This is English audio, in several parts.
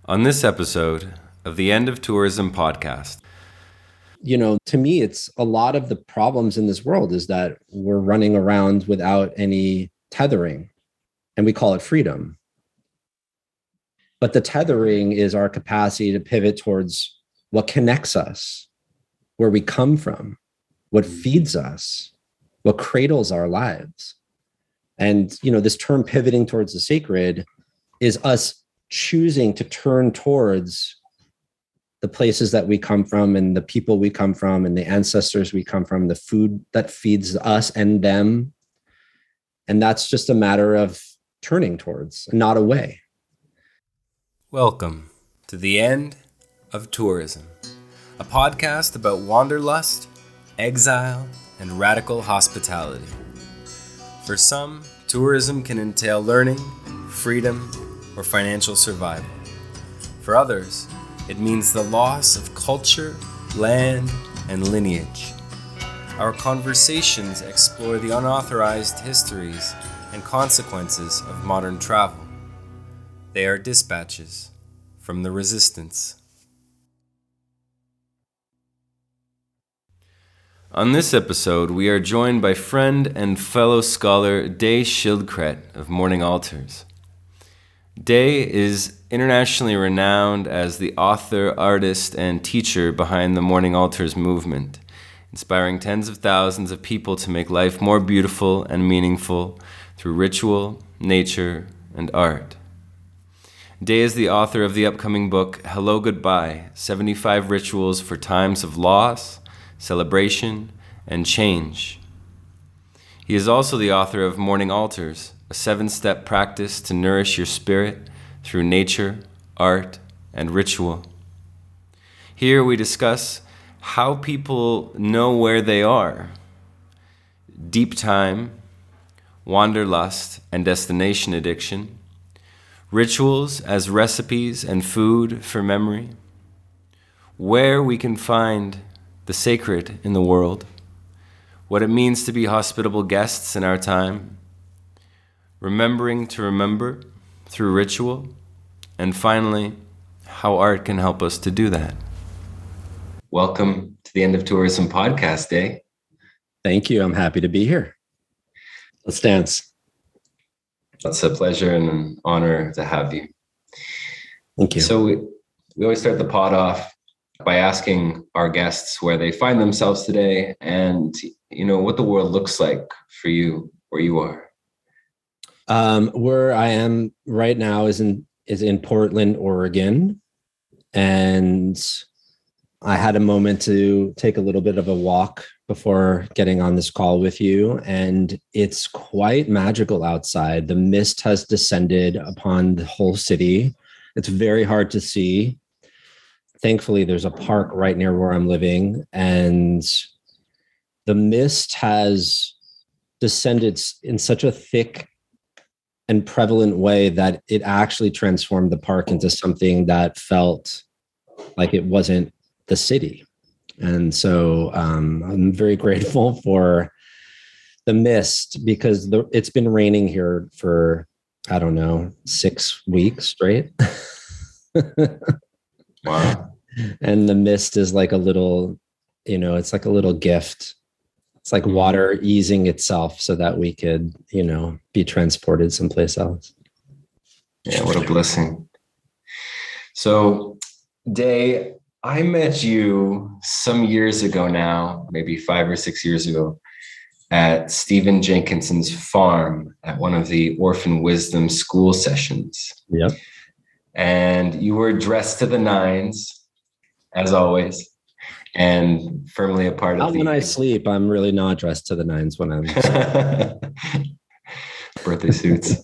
On this episode of the End of Tourism podcast. To me, it's a lot of the problems in this world is that we're running around without any tethering, and we call it freedom. But the tethering is our capacity to pivot towards what connects us, where we come from, what feeds us, what cradles our lives. And, this term pivoting towards the sacred is us choosing to turn towards the places that we come from and the people we come from and the ancestors we come from, the food that feeds us and them. And that's just a matter of turning towards, not away. Welcome to the End of Tourism, a podcast about wanderlust, exile, and radical hospitality. For some, tourism can entail learning, freedom, or financial survival. For others, it means the loss of culture, land, and lineage. Our conversations explore the unauthorized histories and consequences of modern travel. They are dispatches from the resistance. On this episode, we are joined by friend and fellow scholar Day Schildkret of Morning Altars. Day is internationally renowned as the author, artist, and teacher behind the Morning Altars movement, inspiring tens of thousands of people to make life more beautiful and meaningful through ritual, nature, and art. Day is the author of the upcoming book, Hello Goodbye, 75 Rituals for Times of Loss, Celebration, and Change. He is also the author of Morning Altars, a 7-step practice to nourish your spirit through nature, art, and ritual. Here we discuss how people know where they are, deep time, wanderlust and destination addiction, rituals as recipes and food for memory, where we can find the sacred in the world, what it means to be hospitable guests in our time, remembering to remember through ritual, and finally, how art can help us to do that. Welcome to the End of Tourism podcast, Day. Thank you. I'm happy to be here. Let's dance. It's a pleasure and an honor to have you. Thank you. So we always start the pod off by asking our guests where they find themselves today and, what the world looks like for you, where you are. Where I am right now is in Portland, Oregon. And I had a moment to take a little bit of a walk before getting on this call with you. And it's quite magical outside. The mist has descended upon the whole city. It's very hard to see. Thankfully, there's a park right near where I'm living. And the mist has descended in such a thick and prevalent way that it actually transformed the park into something that felt like it wasn't the city. And so I'm very grateful for the mist because it's been raining here for, 6 weeks straight. Wow. And the mist is like a little, it's like a little gift. It's like water easing itself so that we could, be transported someplace else. Yeah, what a blessing. So, Day, I met you some years ago now, maybe 5 or 6 years ago, at Stephen Jenkinson's farm at one of the Orphan Wisdom school sessions. Yep. And you were dressed to the nines, as always, and firmly a part of the... When I sleep, I'm really not dressed to the nines when I'm... Birthday suits.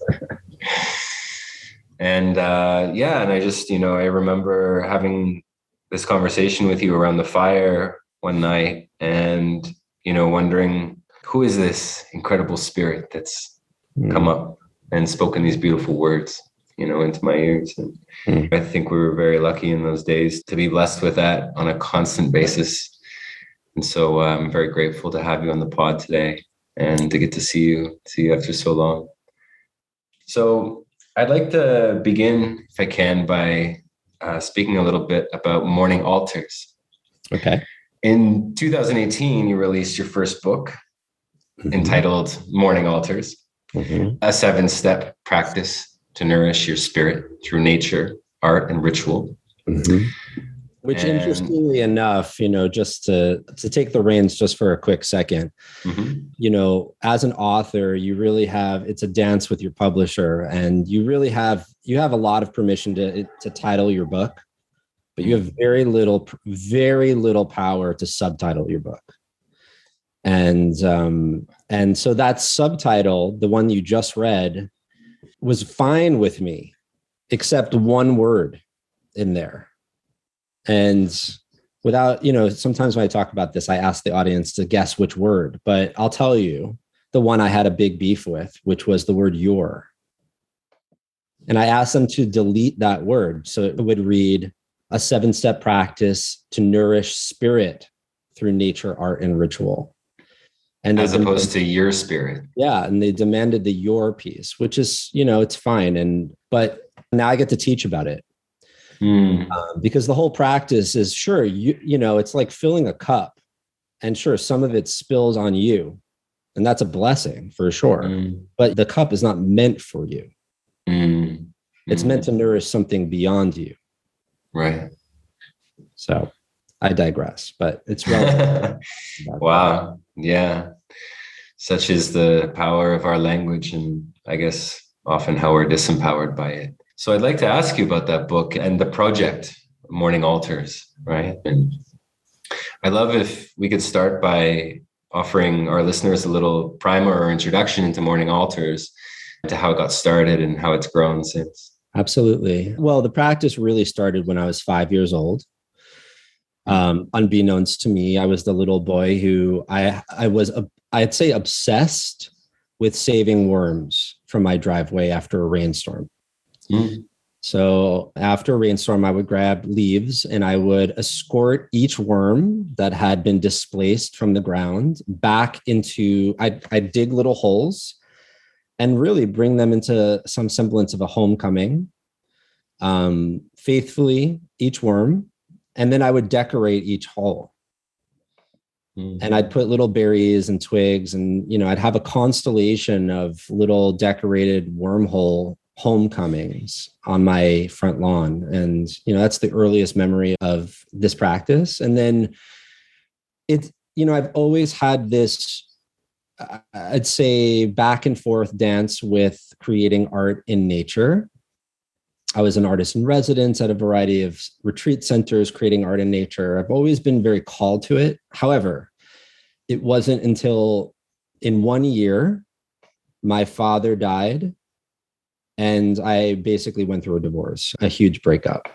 And and I just, I remember having this conversation with you around the fire one night and, wondering, who is this incredible spirit that's come up and spoken these beautiful words, into my ears. And I think we were very lucky in those days to be blessed with that on a constant basis. And so I'm very grateful to have you on the pod today and to get to see you after so long. So I'd like to begin, if I can, by speaking a little bit about morning altars. Okay. In 2018, you released your first book entitled Morning Altars, a 7-step practice to nourish your spirit through nature, art, and ritual. Which, And interestingly enough, just to take the reins just for a quick second, as an author, you really have, it's a dance with your publisher, and you have a lot of permission to title your book, but you have very little power to subtitle your book. And so that subtitle, the one you just read, was fine with me, except one word in there. And without, sometimes when I talk about this, I ask the audience to guess which word, but I'll tell you the one I had a big beef with, which was the word your. And I asked them to delete that word. So it would read, a 7-step practice to nourish spirit through nature, art, and ritual. And as opposed to your spirit. Yeah. And they demanded the your piece, which is, it's fine. But now I get to teach about it. Because the whole practice is, sure, it's like filling a cup, and sure, some of it spills on you, and that's a blessing for sure. But the cup is not meant for you. It's meant to nourish something beyond you. Right. So I digress, but it's relevant. Wow. Yeah. Such is the power of our language, and I guess often how we're disempowered by it. So I'd like to ask you about that book and the project, Morning Altars, right? And I'd love if we could start by offering our listeners a little primer or introduction into Morning Altars, to how it got started and how it's grown since. Absolutely. Well, the practice really started when I was 5 years old. Unbeknownst to me, I was the little boy who I'd say obsessed with saving worms from my driveway after a rainstorm. So after a rainstorm, I would grab leaves and I would escort each worm that had been displaced from the ground back into, I'd dig little holes and really bring them into some semblance of a homecoming, faithfully, each worm. And then I would decorate each hole. And I'd put little berries and twigs, and, I'd have a constellation of little decorated wormhole homecomings on my front lawn. And, that's the earliest memory of this practice. And then I've always had this, I'd say, back and forth dance with creating art in nature. I was an artist in residence at a variety of retreat centers, creating art in nature. I've always been very called to it. However, it wasn't until in 1 year, my father died, and I basically went through a divorce, a huge breakup.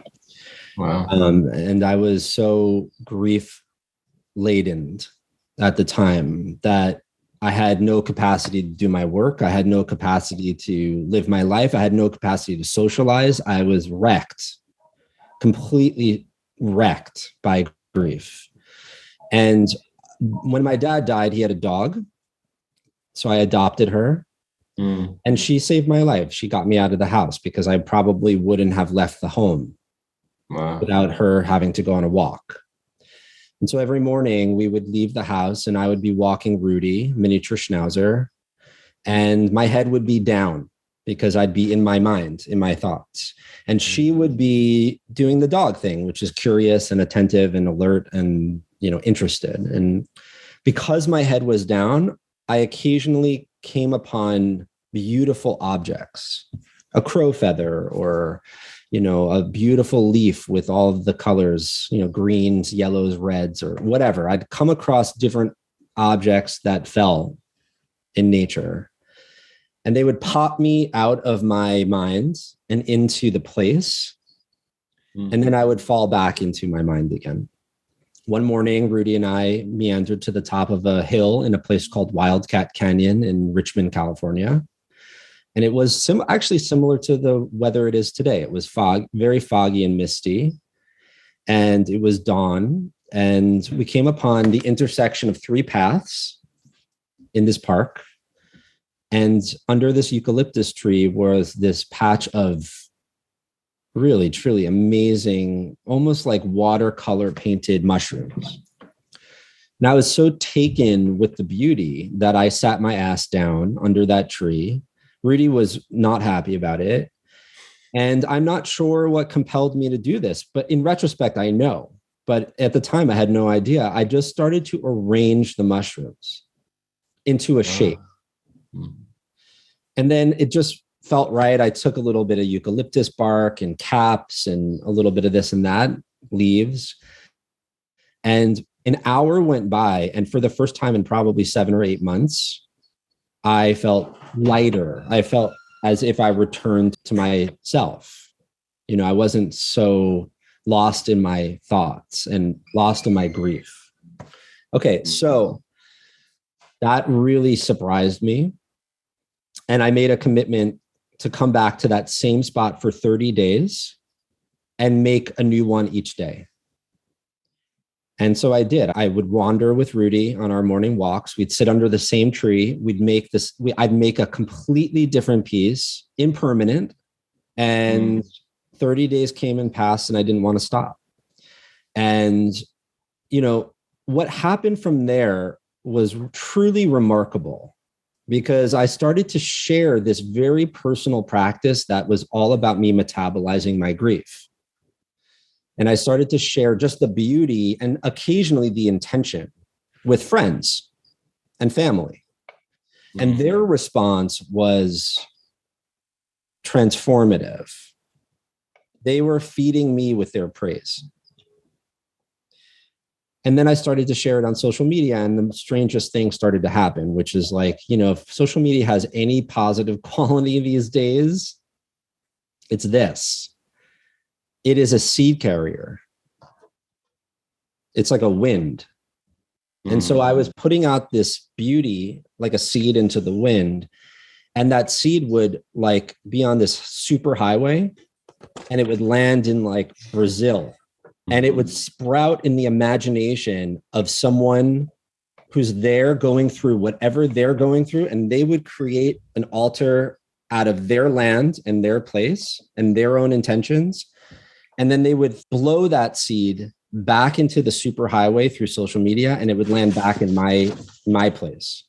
Wow. And I was so grief laden at the time that I had no capacity to do my work. I had no capacity to live my life. I had no capacity to socialize. I was wrecked, completely wrecked by grief. And when my dad died, he had a dog. So I adopted her. And she saved my life. She got me out of the house because I probably wouldn't have left the home without her having to go on a walk. And so every morning we would leave the house and I would be walking Rudy, miniature schnauzer, and my head would be down because I'd be in my mind, in my thoughts. And she would be doing the dog thing, which is curious and attentive and alert and, interested. And because my head was down, I occasionally came upon beautiful objects, a crow feather or, a beautiful leaf with all of the colors, greens, yellows, reds, or whatever. I'd come across different objects that fell in nature, and they would pop me out of my mind and into the place. And then I would fall back into my mind again. One morning, Rudy and I meandered to the top of a hill in a place called Wildcat Canyon in Richmond, California. And it was actually similar to the weather it is today. It was very foggy and misty. And it was dawn. And we came upon the intersection of 3 paths in this park. And under this eucalyptus tree was this patch of really, truly amazing, almost like watercolor painted mushrooms. And I was so taken with the beauty that I sat my ass down under that tree. Rudy was not happy about it. And I'm not sure what compelled me to do this, but in retrospect, I know. But at the time, I had no idea. I just started to arrange the mushrooms into a shape. And then it just felt right. I took a little bit of eucalyptus bark and caps and a little bit of this and that, leaves. And an hour went by. And for the first time in probably 7 or 8 months, I felt lighter. I felt as if I returned to myself. You know, I wasn't so lost in my thoughts and lost in my grief. Okay, so that really surprised me. And I made a commitment to come back to that same spot for 30 days and make a new one each day. And so I did. I would wander with Rudy on our morning walks. We'd sit under the same tree. I'd make a completely different piece, impermanent. And 30 days came and passed, and I didn't want to stop. And, you know, what happened from there was truly remarkable, because I started to share this very personal practice that was all about me metabolizing my grief. And I started to share just the beauty and occasionally the intention with friends and family. And their response was transformative. They were feeding me with their praise. And then I started to share it on social media, and the strangest thing started to happen, which is like, you know, if social media has any positive quality these days, it's this. It is a seed carrier. It's like a wind. And so I was putting out this beauty like a seed into the wind, and that seed would like be on this super highway, and it would land in like Brazil. And it would sprout in the imagination of someone who's there going through whatever they're going through. And they would create an altar out of their land and their place and their own intentions. And then they would blow that seed back into the superhighway through social media, and it would land back in my place.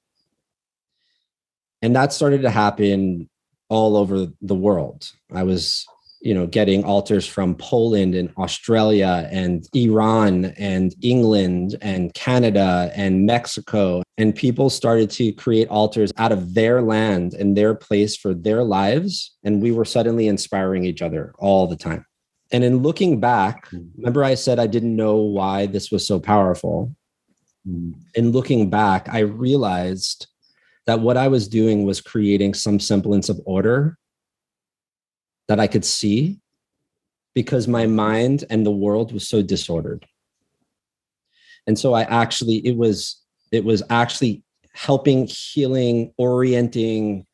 And that started to happen all over the world. I was, you know, getting altars from Poland and Australia and Iran and England and Canada and Mexico. And people started to create altars out of their land and their place for their lives. And we were suddenly inspiring each other all the time. And in looking back, remember I said I didn't know why this was so powerful. In looking back, I realized that what I was doing was creating some semblance of order that I could see, because my mind and the world was so disordered. And so it was actually helping, healing, orienting,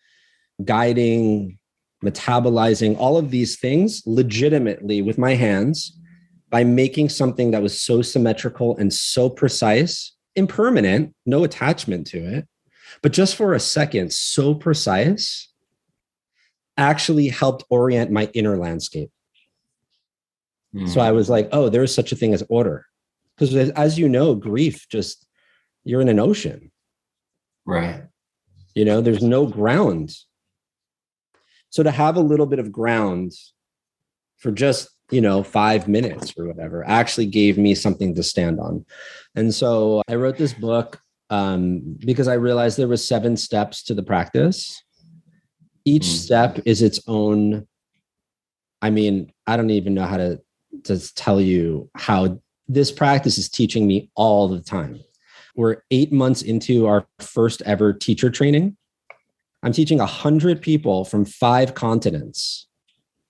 guiding, metabolizing all of these things legitimately with my hands by making something that was so symmetrical and so precise, impermanent, no attachment to it, but just for a second, so precise, actually helped orient my inner landscape. So I was like, oh, there's such a thing as order. Because as you know, grief, just, you're in an ocean. Right. You know, there's no ground. So to have a little bit of ground for just, 5 minutes or whatever actually gave me something to stand on. And so I wrote this book because I realized there was 7 steps to the practice. Each step is its own. I don't even know how to tell you how this practice is teaching me all the time. We're 8 months into our first ever teacher training. I'm teaching 100 people from 5 continents.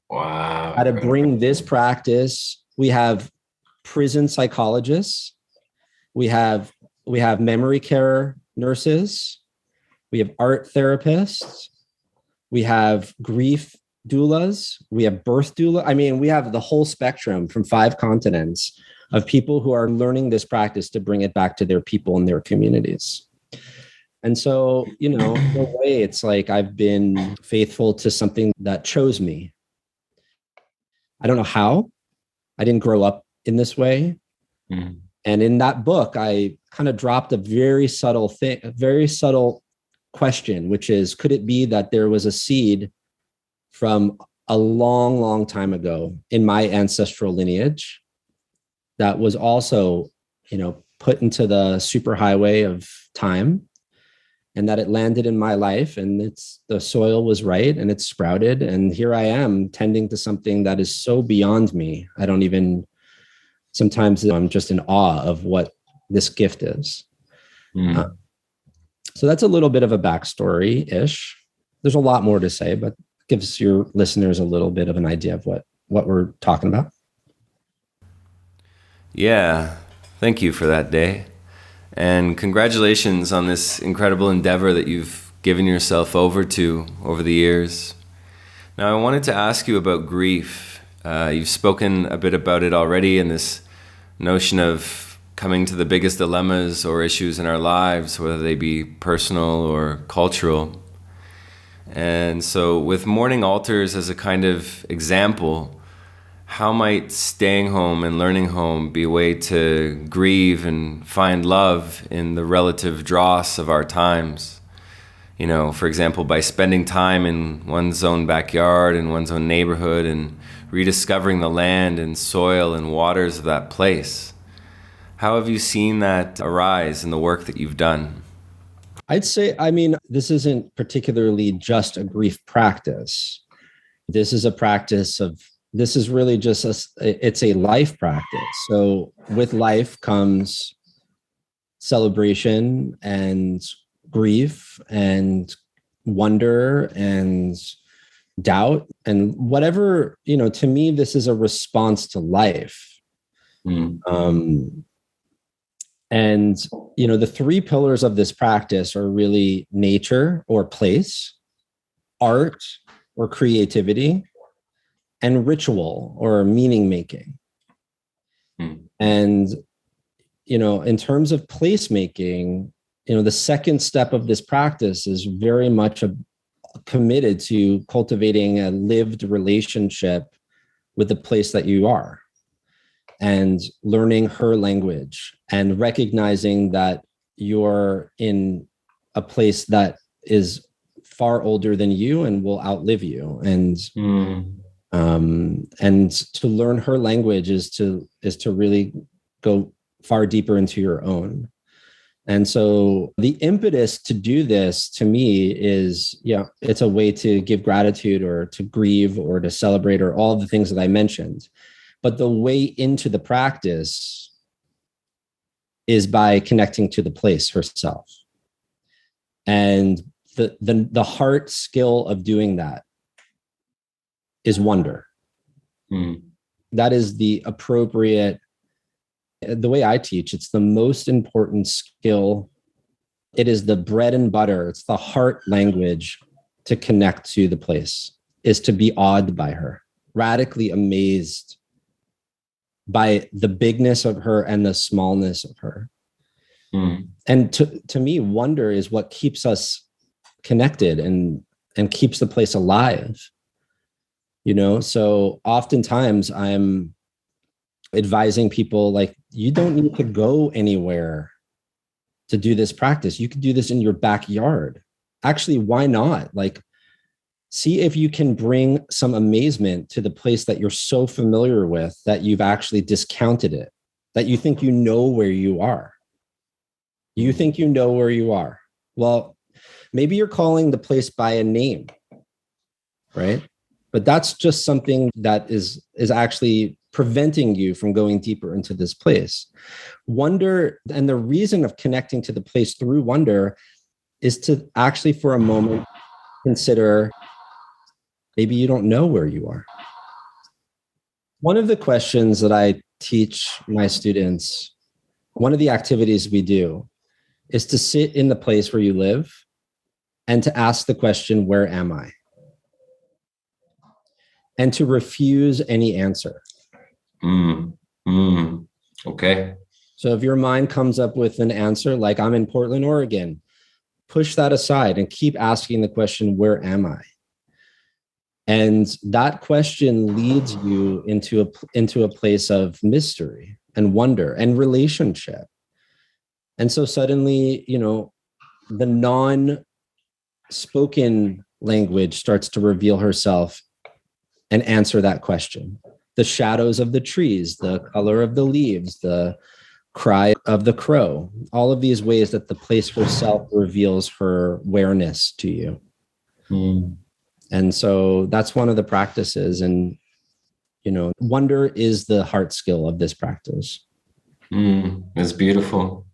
Wow. How to bring this practice. We have prison psychologists. We have memory care nurses. We have art therapists. We have grief doulas. We have birth doula. We have the whole spectrum from 5 continents of people who are learning this practice to bring it back to their people and their communities. And so, in a way, it's like I've been faithful to something that chose me. I don't know how. I didn't grow up in this way. Mm. And in that book, I kind of dropped a very subtle thing, a very subtle question, which is, could it be that there was a seed from a long, long time ago in my ancestral lineage that was also, put into the superhighway of time, and that it landed in my life, and the soil was right and it sprouted. And here I am tending to something that is so beyond me. Sometimes I'm just in awe of what this gift is. Mm. So that's a little bit of a backstory-ish. There's a lot more to say, but gives your listeners a little bit of an idea of what we're talking about. Yeah. Thank you for that, Day. And congratulations on this incredible endeavor that you've given yourself over to over the years. Now, I wanted to ask you about grief. You've spoken a bit about it already, in this notion of coming to the biggest dilemmas or issues in our lives, whether they be personal or cultural. And so with mourning altars as a kind of example, how might staying home and learning home be a way to grieve and find love in the relative dross of our times? For example, by spending time in one's own backyard and one's own neighborhood and rediscovering the land and soil and waters of that place. How have you seen that arise in the work that you've done? I'd say, this isn't particularly just a grief practice. This is really just it's a life practice. So with life comes celebration and grief and wonder and doubt and whatever, to me, this is a response to life. Mm. And, the three pillars of this practice are really nature or place, art or creativity, and ritual or meaning making. Mm. And, in terms of placemaking, the second step of this practice is very much committed to cultivating a lived relationship with the place that you are, and learning her language and recognizing that you're in a place that is far older than you and will outlive you. And and to learn her language is to really go far deeper into your own. And so the impetus to do this, to me, is, it's a way to give gratitude or to grieve or to celebrate or all the things that I mentioned. But the way into the practice is by connecting to the place herself. And the heart skill of doing that is wonder. Mm. That is the way I teach, it's the most important skill. It is the bread and butter. It's the heart language to connect to the place, is to be awed by her, radically amazed by the bigness of her and the smallness of her. Mm. And to me, wonder is what keeps us connected and keeps the place alive. So oftentimes I'm advising people, like, you don't need to go anywhere to do this practice. You could do this in your backyard. Actually, why not? Like, see if you can bring some amazement to the place that you're so familiar with that you've actually discounted it, that you think you know where you are. You think you know where you are. Well, maybe you're calling the place by a name, right? But that's just something that is actually preventing you from going deeper into this place. Wonder, and the reason of connecting to the place through wonder, is to actually, for a moment, consider maybe you don't know where you are. One of the questions that I teach my students, one of the activities we do, is to sit in the place where you live and to ask the question, where am I? And to refuse any answer. Okay. So if your mind comes up with an answer like, I'm in Portland, Oregon, push that aside and keep asking the question, where am I? And that question leads you into a place of mystery and wonder and relationship. And so suddenly, the non-spoken language starts to reveal herself and answer that question. The shadows of the trees, the color of the leaves, the cry of the crow, all of these ways that the place herself reveals her awareness to you. And so that's one of the practices. And, wonder is the heart skill of this practice. It's beautiful.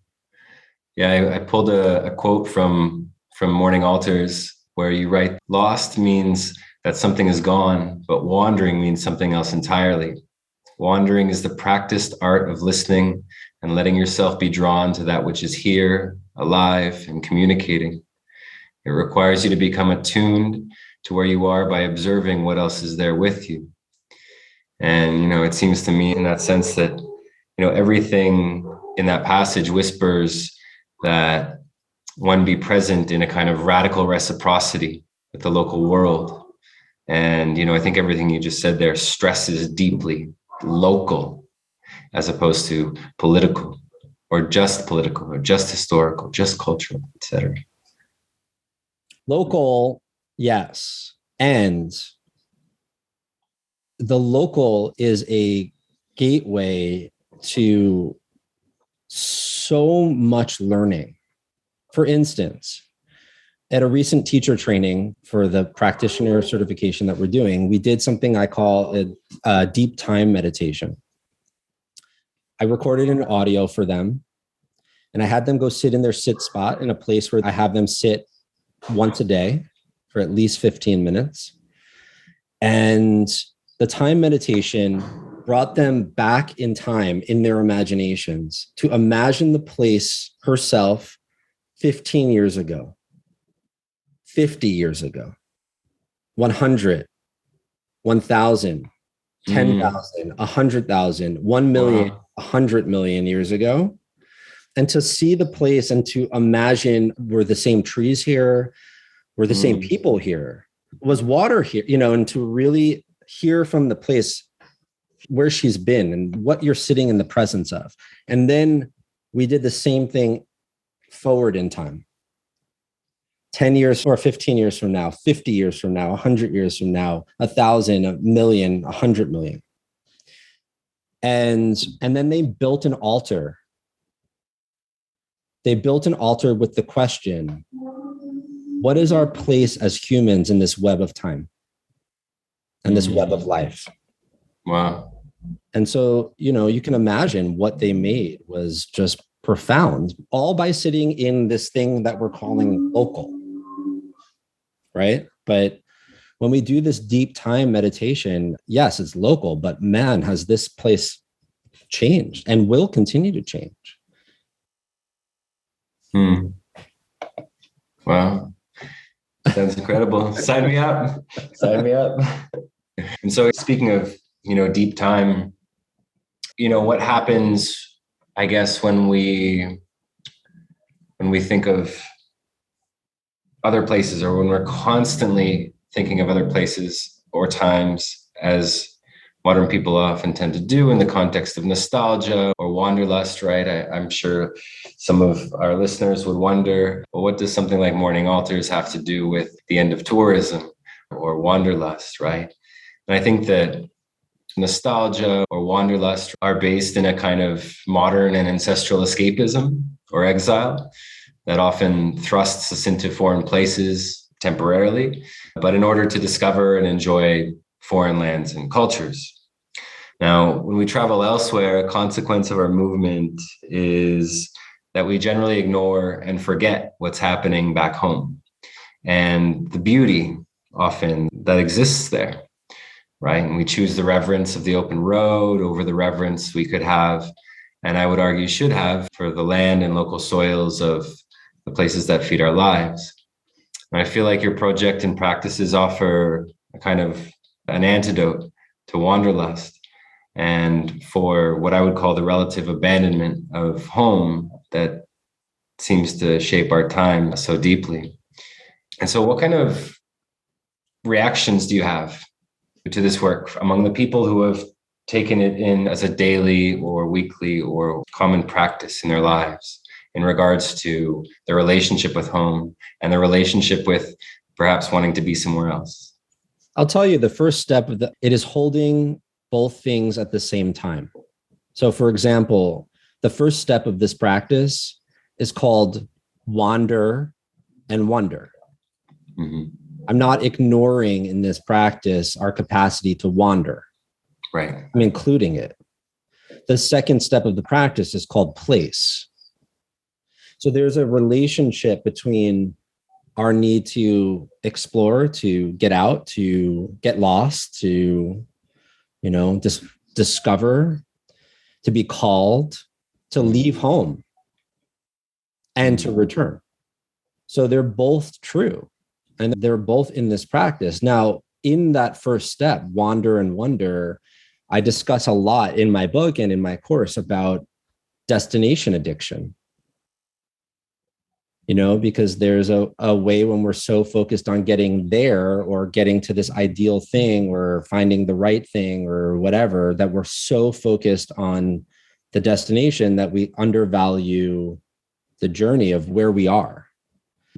Yeah, I pulled a quote from Morning Altars where you write, lost means that something is gone, but wandering means something else entirely. Wandering is the practiced art of listening and letting yourself be drawn to that which is here, alive, and communicating. It requires you to become attuned to where you are by observing what else is there with you. And, it seems to me in that sense that, everything in that passage whispers that one be present in a kind of radical reciprocity with the local world. And, I think everything you just said there stresses deeply local as opposed to political or just historical, just cultural, etc. Local, yes. And the local is a gateway to so much learning. For instance, at a recent teacher training for the practitioner certification that we're doing, we did something I call a deep time meditation. I recorded an audio for them, and I had them go sit in their sit spot in a place where I have them sit once a day for at least 15 minutes. And the time meditation brought them back in time in their imaginations to imagine the place herself 15 years ago, 50 years ago, 100, 1,000, 10,000, 100,000, 1 million, 100 million years ago. And to see the place and to imagine were the same trees here, were the same people here, was water here, and to really hear from the place where she's been and what you're sitting in the presence of. And then we did the same thing forward in time. 10 years or 15 years from now, 50 years from now, 100 years from now, 1,000, 1,000,000, 100 million. And then they built an altar. They built an altar with the question, what is our place as humans in this web of time and this web of life? Wow. And so, you can imagine what they made was just profound, all by sitting in this thing that we're calling local, right? But when we do this deep time meditation, yes, it's local, but man, has this place changed and will continue to change. Wow. Sounds incredible. Sign me up. Sign me up. And so speaking of, deep time, what happens, I guess, when we think of other places, or when we're constantly thinking of other places or times, as modern people often tend to do in the context of nostalgia or wanderlust, right? I'm sure some of our listeners would wonder, well, what does something like Morning Altars have to do with the end of tourism or wanderlust, right? And I think that nostalgia or wanderlust are based in a kind of modern and ancestral escapism or exile that often thrusts us into foreign places temporarily, but in order to discover and enjoy foreign lands and cultures. Now, when we travel elsewhere, a consequence of our movement is that we generally ignore and forget what's happening back home and the beauty often that exists there, right? And we choose the reverence of the open road over the reverence we could have, and I would argue should have, for the land and local soils of the places that feed our lives. And I feel like your project and practices offer a kind of an antidote to wanderlust and for what I would call the relative abandonment of home that seems to shape our time so deeply. And so what kind of reactions do you have to this work among the people who have taken it in as a daily or weekly or common practice in their lives in regards to their relationship with home and their relationship with perhaps wanting to be somewhere else? I'll tell you, the first step of it is holding both things at the same time. So for example, the first step of this practice is called wander and wonder. Mm-hmm. I'm not ignoring in this practice our capacity to wander. Right. I'm including it. The second step of the practice is called place. So there's a relationship between our need to explore, to get out, to get lost, to, discover, to be called, to leave home, and to return. So they're both true, and they're both in this practice. Now, in that first step, wander and wonder, I discuss a lot in my book and in my course about destination addiction. Because there's a way when we're so focused on getting there or getting to this ideal thing or finding the right thing or whatever, that we're so focused on the destination that we undervalue the journey of where we are.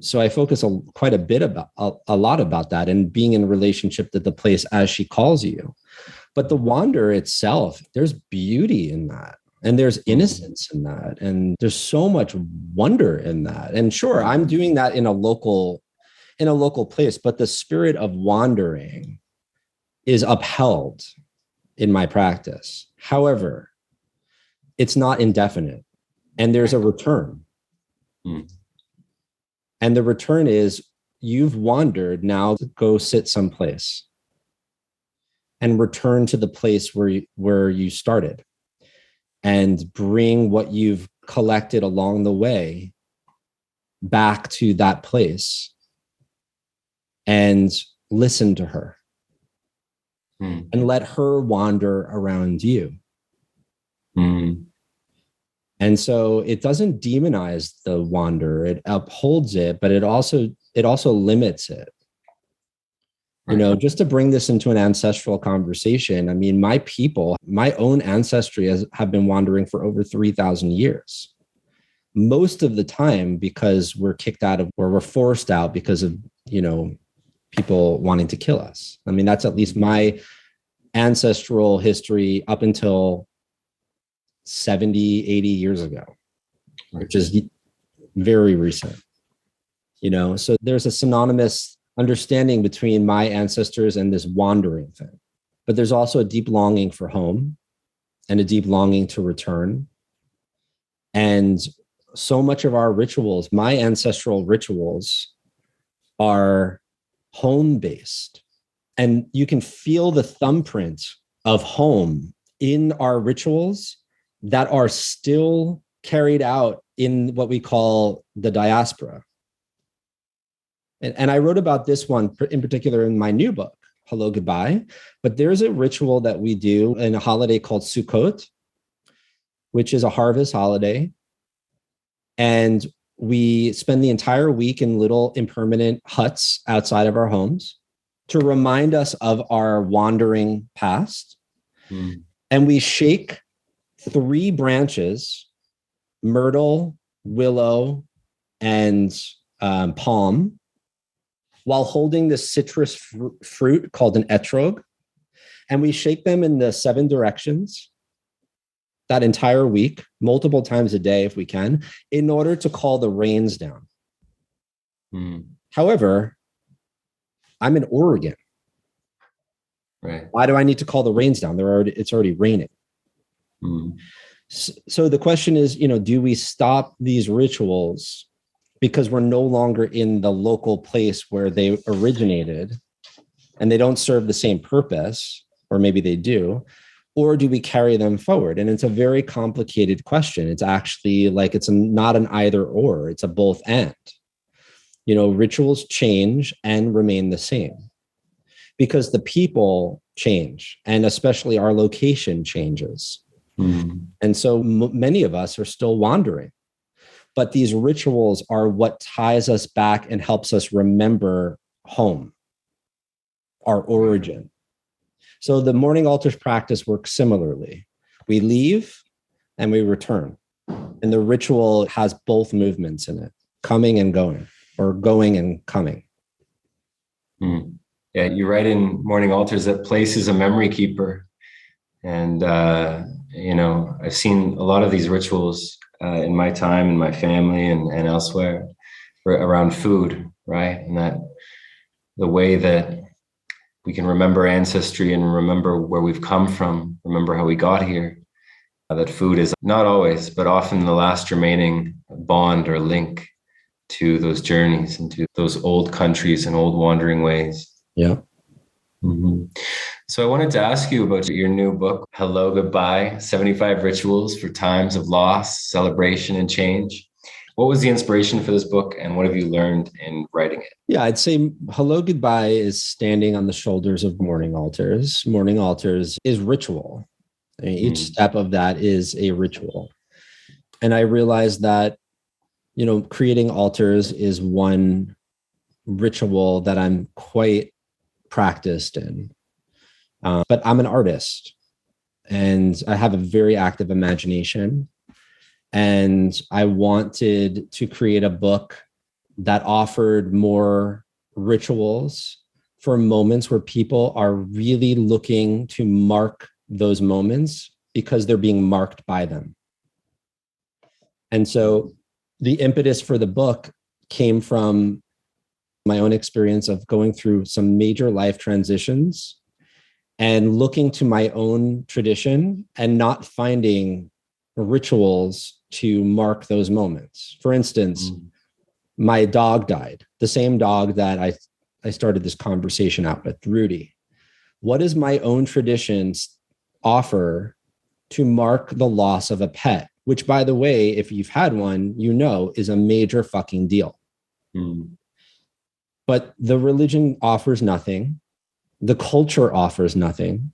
So I focus quite a lot about that and being in a relationship to the place as she calls you. But the wander itself, there's beauty in that. And there's innocence in that. And there's so much wonder in that. And sure, I'm doing that in a local place, but the spirit of wandering is upheld in my practice. However, it's not indefinite. And there's a return. And the return is you've wandered, now go sit someplace and return to the place where you started. And bring what you've collected along the way back to that place and listen to her and let her wander around you. And so it doesn't demonize the wander, it upholds it, but it also limits it. Just to bring this into an ancestral conversation, I mean, my people, my own ancestry have been wandering for over 3,000 years. Most of the time because we're kicked out of, or we're forced out because of, people wanting to kill us. I mean, that's at least my ancestral history up until 70, 80 years ago, which is very recent. So there's a synonymous understanding between my ancestors and this wandering thing. But there's also a deep longing for home and a deep longing to return. And so much of our rituals, my ancestral rituals, are home-based. And you can feel the thumbprint of home in our rituals that are still carried out in what we call the diaspora. And I wrote about this one in particular in my new book, Hello, Goodbye. But there's a ritual that we do in a holiday called Sukkot, which is a harvest holiday. And we spend the entire week in little impermanent huts outside of our homes to remind us of our wandering past. And we shake 3 branches, myrtle, willow, and palm, while holding this citrus fruit called an etrog. And we shake them in the 7 directions that entire week, multiple times a day if we can, in order to call the rains down. However, I'm in Oregon. Right. Why do I need to call the rains down? It's already raining. So the question is, do we stop these rituals because we're no longer in the local place where they originated and they don't serve the same purpose, or maybe they do, or do we carry them forward? And it's a very complicated question. It's actually not an either or, it's a both and. Rituals change and remain the same because the people change, and especially our location changes. And so many of us are still wandering. But these rituals are what ties us back and helps us remember home. our origin. So the morning altars practice works similarly. We leave and we return. And the ritual has both movements in it, coming and going, or going and coming. Yeah, you write in Morning Altars that place is a memory keeper. And, I've seen a lot of these rituals in my time, in my family and elsewhere around food, right? And that the way that we can remember ancestry and remember where we've come from, remember how we got here, that food is not always, but often the last remaining bond or link to those journeys and to those old countries and old wandering ways. Yeah. Mm-hmm. So I wanted to ask you about your new book, Hello, Goodbye, 75 Rituals for Times of Loss, Celebration, and Change. What was the inspiration for this book, and what have you learned in writing it? Yeah, I'd say Hello, Goodbye is standing on the shoulders of morning altars. Morning altars is ritual. I mean, each step of that is a ritual. And I realized that, creating altars is one ritual that I'm quite practiced in. But I'm an artist and I have a very active imagination. And I wanted to create a book that offered more rituals for moments where people are really looking to mark those moments because they're being marked by them. And so the impetus for the book came from my own experience of going through some major life transitions and looking to my own tradition and not finding rituals to mark those moments. For instance, my dog died, the same dog that I started this conversation out with, Rudy. What does my own traditions offer to mark the loss of a pet? Which, by the way, if you've had one, is a major fucking deal. But the religion offers nothing. The culture offers nothing.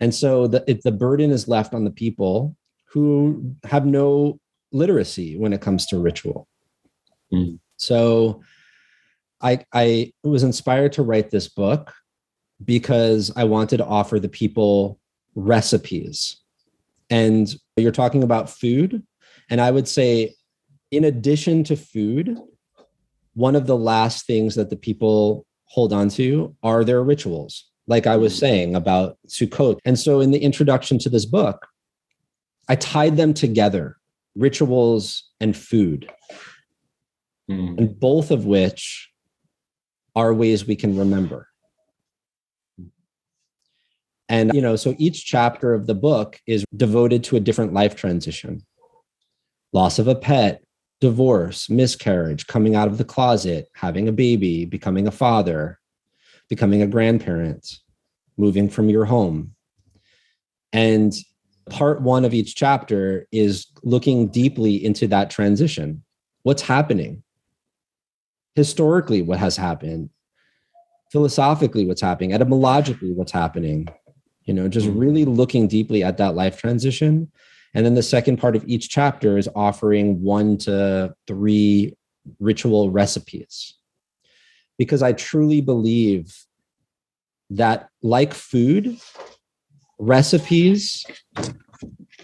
And so the burden is left on the people who have no literacy when it comes to ritual. So I was inspired to write this book because I wanted to offer the people recipes. And you're talking about food. And I would say, in addition to food, one of the last things that the people hold on to are their rituals, like I was saying about Sukkot. And so in the introduction to this book, I tied them together, rituals and food, and both of which are ways we can remember. And, so each chapter of the book is devoted to a different life transition: loss of a pet, divorce, miscarriage, coming out of the closet, having a baby, becoming a father, becoming a grandparent, moving from your home. And part one of each chapter is looking deeply into that transition. What's happening? Historically, what has happened? Philosophically, what's happening? Etymologically, what's happening? Just really looking deeply at that life transition. And then the second part of each chapter is offering 1 to 3 ritual recipes. Because I truly believe that, like food, recipes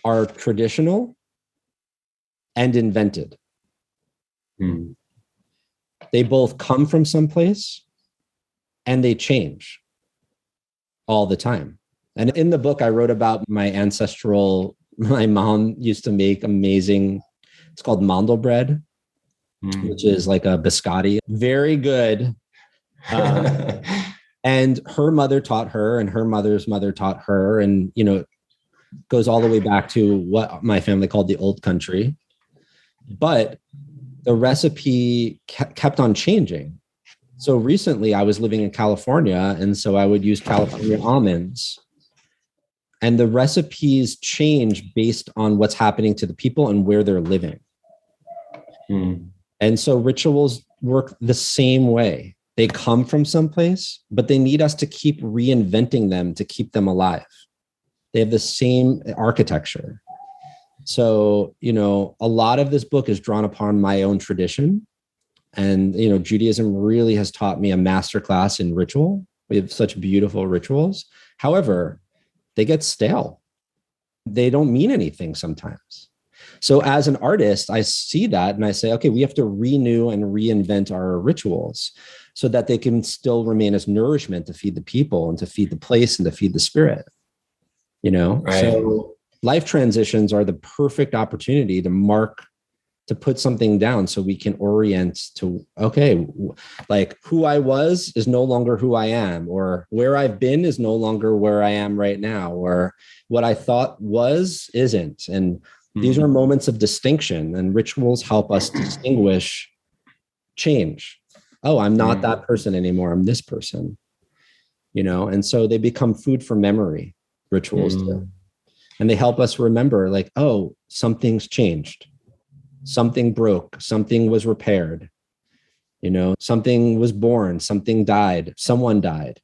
are traditional and invented. They both come from someplace and they change all the time. And in the book, I wrote about my mom used to make amazing, it's called mandel bread, which is like a biscotti. Very good. And her mother taught her, and her mother's mother taught her. And, it goes all the way back to what my family called the old country. But the recipe kept on changing. So recently I was living in California, and so I would use California almonds. And the recipes change based on what's happening to the people and where they're living. And so rituals work the same way. They come from someplace, but they need us to keep reinventing them to keep them alive. They have the same architecture. So, a lot of this book is drawn upon my own tradition. And, Judaism really has taught me a masterclass in ritual. We have such beautiful rituals. However, they get stale. They don't mean anything sometimes. So as an artist, I see that and I say, okay, we have to renew and reinvent our rituals so that they can still remain as nourishment to feed the people and to feed the place and to feed the spirit, Right. So life transitions are the perfect opportunity to put something down so we can orient to, okay, like who I was is no longer who I am, or where I've been is no longer where I am right now, or what I thought was isn't. And these are moments of distinction, and rituals help us distinguish change. Oh, I'm not that person anymore. I'm this person, and so they become food for memory, rituals do. And they help us remember, like, oh, something's changed. Something broke, something was repaired, something was born, something died, someone died.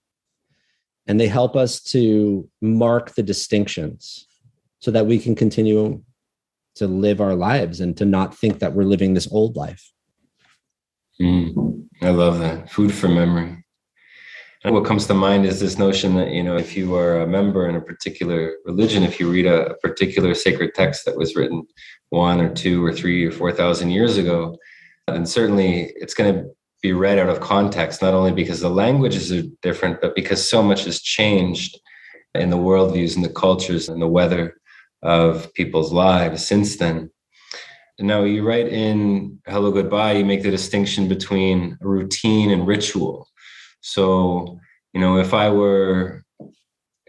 And they help us to mark the distinctions so that we can continue to live our lives and to not think that we're living this old life. I love that. Food for memory. And what comes to mind is this notion that, if you are a member in a particular religion, if you read a particular sacred text that was written 1 or 2 or 3 or 4,000 years ago, then certainly it's going to be read out of context, not only because the languages are different, but because so much has changed in the worldviews and the cultures and the weather of people's lives since then. Now, you write in Hello, Goodbye, you make the distinction between routine and ritual. So, if I were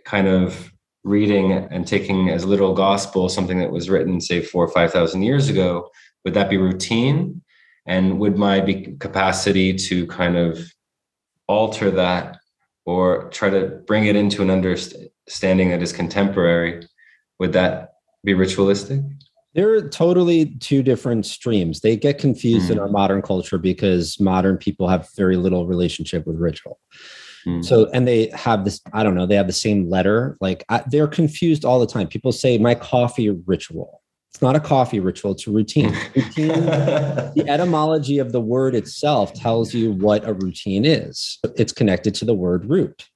kind of reading and taking as literal gospel something that was written, say, 4,000 or 5,000 years ago, would that be routine? And would my capacity to kind of alter that or try to bring it into an understanding that is contemporary, would that be ritualistic? They're totally two different streams. They get confused in our modern culture because modern people have very little relationship with ritual. So, and they have this, I don't know, they have the same letter. Like they're confused all the time. People say my coffee ritual. It's not a coffee ritual. It's a routine. The etymology of the word itself tells you what a routine is. It's connected to the word root,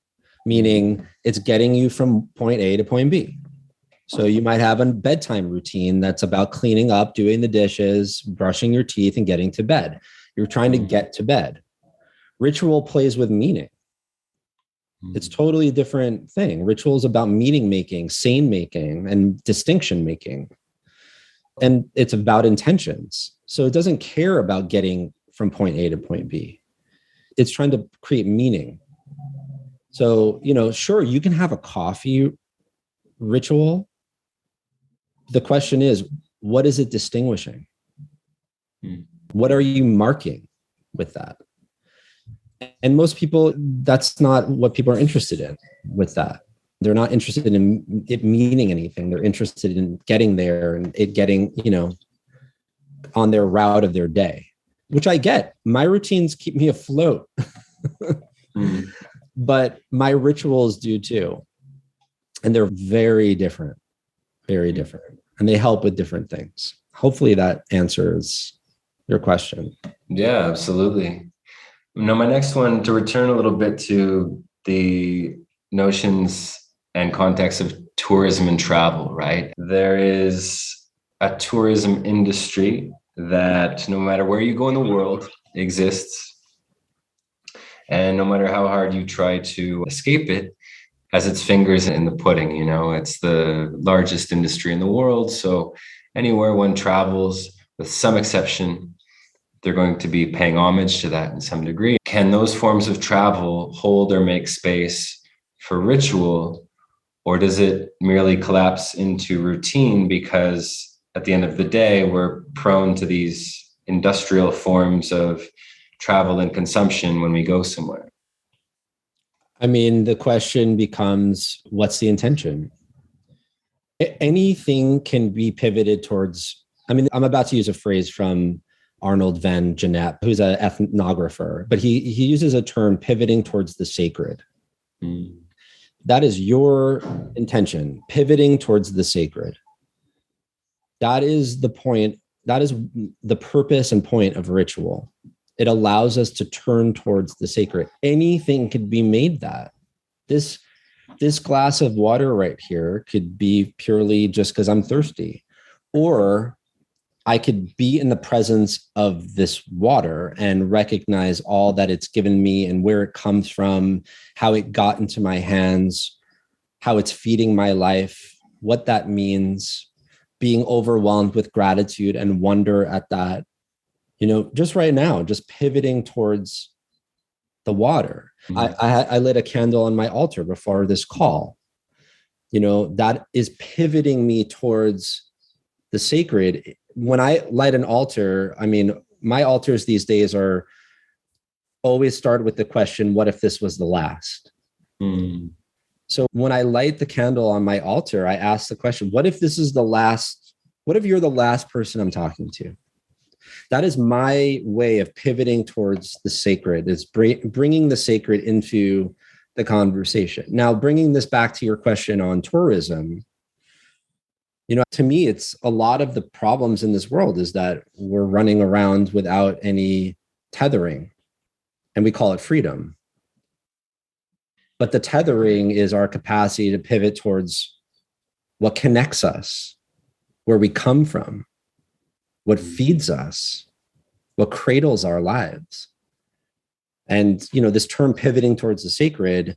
meaning it's getting you from point A to point B. So you might have a bedtime routine that's about cleaning up, doing the dishes, brushing your teeth, and getting to bed. You're trying to get to bed. Ritual plays with meaning. It's totally a different thing. Ritual is about meaning making, sane making, and distinction making. And it's about intentions. So it doesn't care about getting from point A to point B. It's trying to create meaning. So, sure, you can have a coffee ritual. The question is, what is it distinguishing? What are you marking with that? And most people, that's not what people are interested in with that. They're not interested in it meaning anything. They're interested in getting there and it getting, on their route of their day, which I get. My routines keep me afloat, but my rituals do too. And they're very different. Very different. And they help with different things. Hopefully that answers your question. Yeah, absolutely. Now, my next one, to return a little bit to the notions and context of tourism and travel, right? There is a tourism industry that no matter where you go in the world exists. And no matter how hard you try to escape it, has its fingers in the pudding. It's the largest industry in the world. So anywhere one travels, with some exception, they're going to be paying homage to that in some degree. Can those forms of travel hold or make space for ritual, or does it merely collapse into routine because at the end of the day, we're prone to these industrial forms of travel and consumption when we go somewhere? I mean, the question becomes, what's the intention? Anything can be pivoted towards, I'm about to use a phrase from Arnold van Gennep, who's an ethnographer, but he uses a term, pivoting towards the sacred. That is your intention, pivoting towards the sacred. That is the point. That is the purpose and point of ritual. It allows us to turn towards the sacred. Anything could be made that. This glass of water right here could be purely just because I'm thirsty. Or I could be in the presence of this water and recognize all that it's given me and where it comes from, how it got into my hands, how it's feeding my life, what that means, being overwhelmed with gratitude and wonder at that. Just right now, just pivoting towards the water. Mm-hmm. I lit a candle on my altar before this call. That is pivoting me towards the sacred. When I light an altar, my altars these days are always start with the question, what if this was the last? Mm. So when I light the candle on my altar, I ask the question, what if this is the last? What if you're the last person I'm talking to? That is my way of pivoting towards the sacred, is bringing the sacred into the conversation. Now, bringing this back to your question on tourism, to me, it's a lot of the problems in this world is that we're running around without any tethering, and we call it freedom. But the tethering is our capacity to pivot towards what connects us, where we come from, what feeds us, what cradles our lives. And, this term pivoting towards the sacred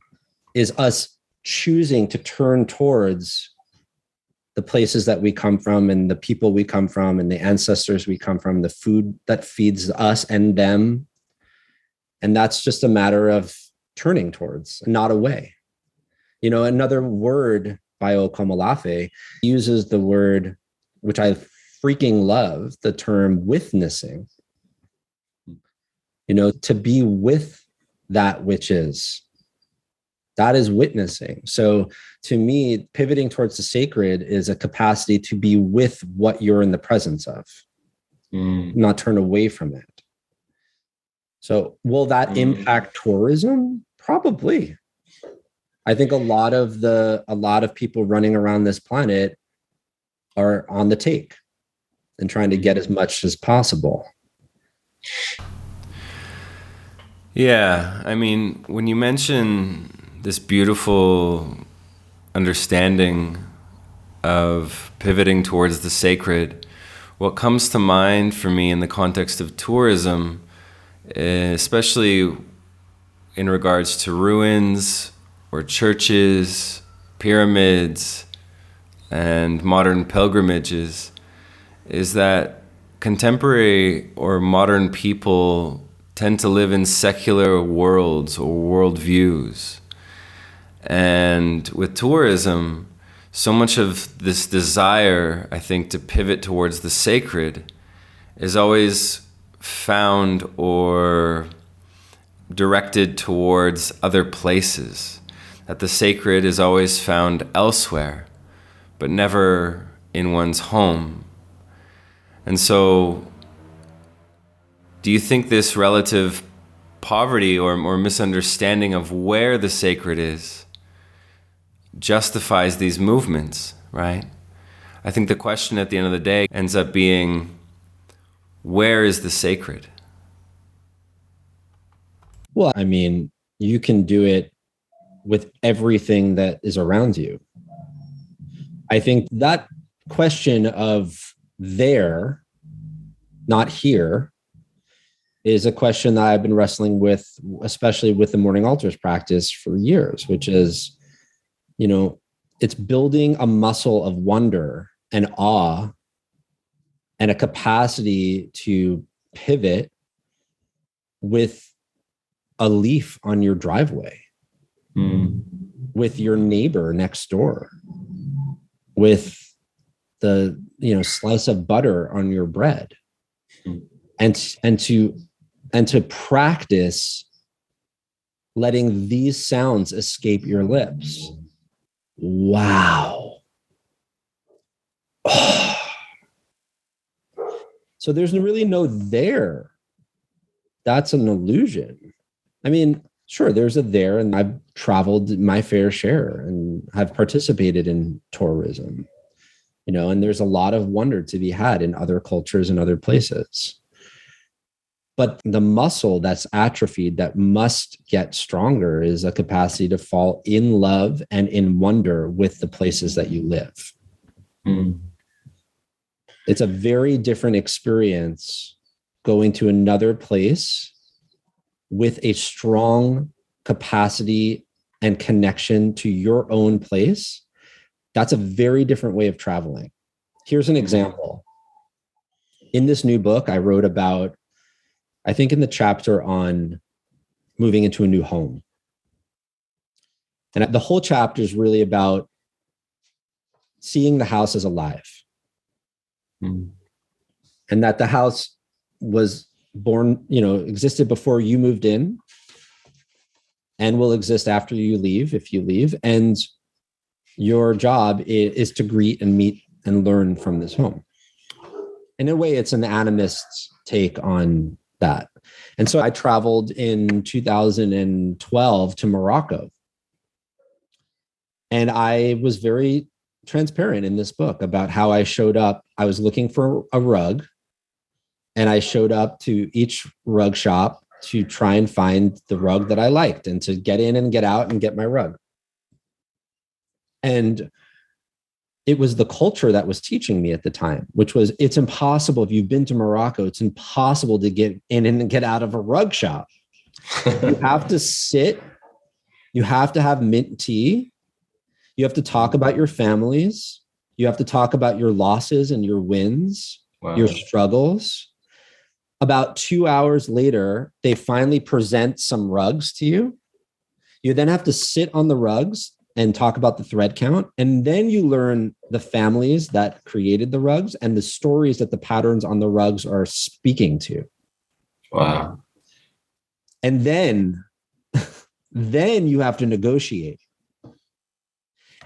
is us choosing to turn towards the places that we come from and the people we come from and the ancestors we come from, the food that feeds us and them. And that's just a matter of turning towards, not away. Another word, Biokomalafe, uses the word, which I freaking love, the term witnessing. To be with that which is. That is witnessing. So to me, pivoting towards the sacred is a capacity to be with what you're in the presence of, not turn away from it. So will that impact tourism? Probably. I think a lot of people running around this planet are on the take and trying to get as much as possible. Yeah, when you mention this beautiful understanding of pivoting towards the sacred, what comes to mind for me in the context of tourism, especially in regards to ruins or churches, pyramids, and modern pilgrimages, is that contemporary or modern people tend to live in secular worlds or worldviews. And with tourism, so much of this desire, I think, to pivot towards the sacred is always found or directed towards other places. That the sacred is always found elsewhere, but never in one's home. And so, do you think this relative poverty or misunderstanding of where the sacred is justifies these movements, right? I think the question at the end of the day ends up being, where is the sacred? Well, you can do it with everything that is around you. I think that question of there, not here, is a question that I've been wrestling with, especially with the morning altars practice for years, which is, it's building a muscle of wonder and awe and a capacity to pivot with a leaf on your driveway, with your neighbor next door, with the slice of butter on your bread, and to practice letting these sounds escape your lips. Wow. Oh. So there's really no there. That's an illusion. Sure, there's a there, and I've traveled my fair share and have participated in tourism, and there's a lot of wonder to be had in other cultures and other places. But the muscle that's atrophied that must get stronger is a capacity to fall in love and in wonder with the places that you live. Mm. It's a very different experience going to another place with a strong capacity and connection to your own place. That's a very different way of traveling. Here's an example. In this new book, I wrote about, I think in the chapter on moving into a new home. And the whole chapter is really about seeing the house as alive. Mm. And that the house was born, existed before you moved in and will exist after you leave, if you leave. And your job is to greet and meet and learn from this home. In a way, it's an animist take on that. And so I traveled in 2012 to Morocco. And I was very transparent in this book about how I showed up. I was looking for a rug, and I showed up to each rug shop to try and find the rug that I liked and to get in and get out and get my rug. And it was the culture that was teaching me at the time, which was, it's impossible. If you've been to Morocco, it's impossible to get in and get out of a rug shop. You have to sit. You have to have mint tea. You have to talk about your families. You have to talk about your losses and your wins, your struggles. About 2 hours later, they finally present some rugs to you. You then have to sit on the rugs and talk about the thread count. And then you learn the families that created the rugs and the stories that the patterns on the rugs are speaking to. Wow. And then you have to negotiate.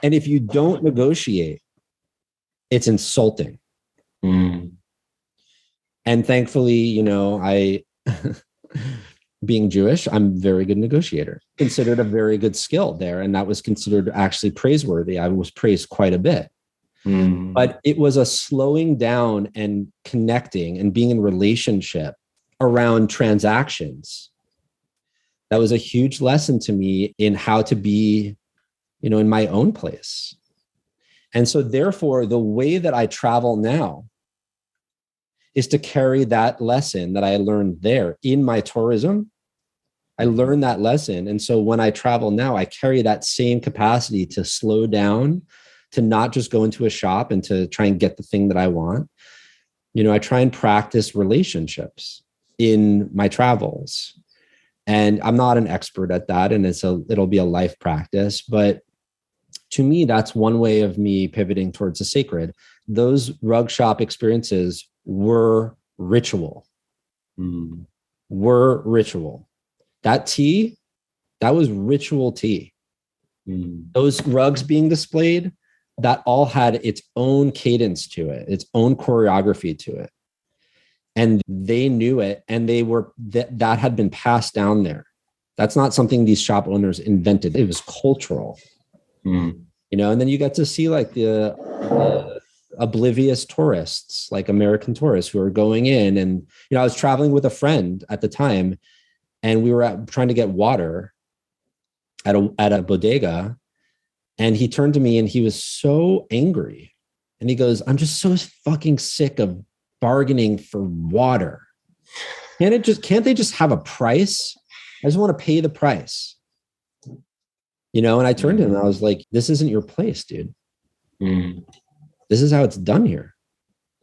And if you don't negotiate, it's insulting. Mm. And thankfully, I, being Jewish, I'm a very good negotiator, considered a very good skill there. And that was considered actually praiseworthy. I was praised quite a bit. Mm. But it was a slowing down and connecting and being in relationship around transactions. That was a huge lesson to me in how to be, in my own place. And so therefore, the way that I travel now is to carry that lesson that I learned there in my tourism. I learned that lesson. And so when I travel now, I carry that same capacity to slow down, to not just go into a shop and to try and get the thing that I want. I try and practice relationships in my travels. And I'm not an expert at that. And it'll be a life practice. But to me, that's one way of me pivoting towards the sacred. Those rug shop experiences were ritual. Mm. Were ritual. That tea, that was ritual tea. Mm. Those rugs being displayed, that all had its own cadence to it, its own choreography to it. And they knew it, and that had been passed down there. That's not something these shop owners invented. It was cultural. Mm. And then you get to see like the oblivious tourists, like American tourists who are going in. And, I was traveling with a friend at the time, and we were trying to get water at a bodega. And he turned to me and he was so angry. And he goes, "I'm just so fucking sick of bargaining for water. Can't they just have a price? I just want to pay the price." And I turned to him and I was like, "This isn't your place, dude. Mm. This is how it's done here.